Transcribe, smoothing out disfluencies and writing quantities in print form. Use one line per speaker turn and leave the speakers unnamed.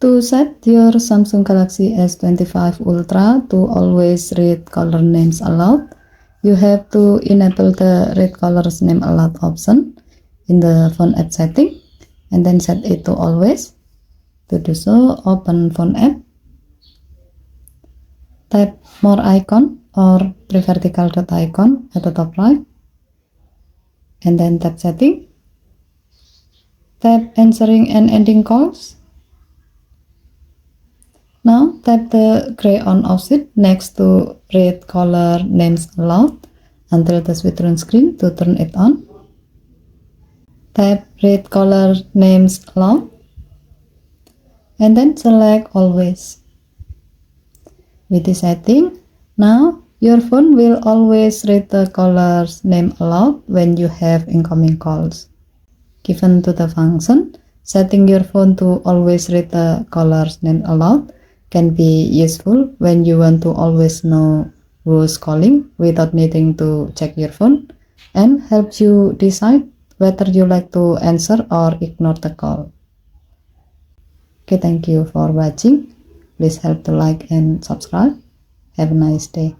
To set your Samsung Galaxy S25 Ultra to always read caller names aloud, you have to enable the read callers name aloud option in the phone app setting and then set it to always. To do so, open phone app, tap more icon or three vertical dot icon at the top right, and then tap setting, tap answering and ending calls. Now tap the gray on off switch next to read caller names aloud until the switch turns green to turn it on. Tap read caller names aloud and then select always. With this setting, now your phone will always read the caller's name aloud when you have incoming calls. Given to the function, setting your phone to always read the caller's name aloud can be useful when you want to always know who's calling without needing to check your phone, and helps you decide whether you like to answer or ignore the call. Okay, thank you for watching. Please help to like and subscribe. Have a nice day.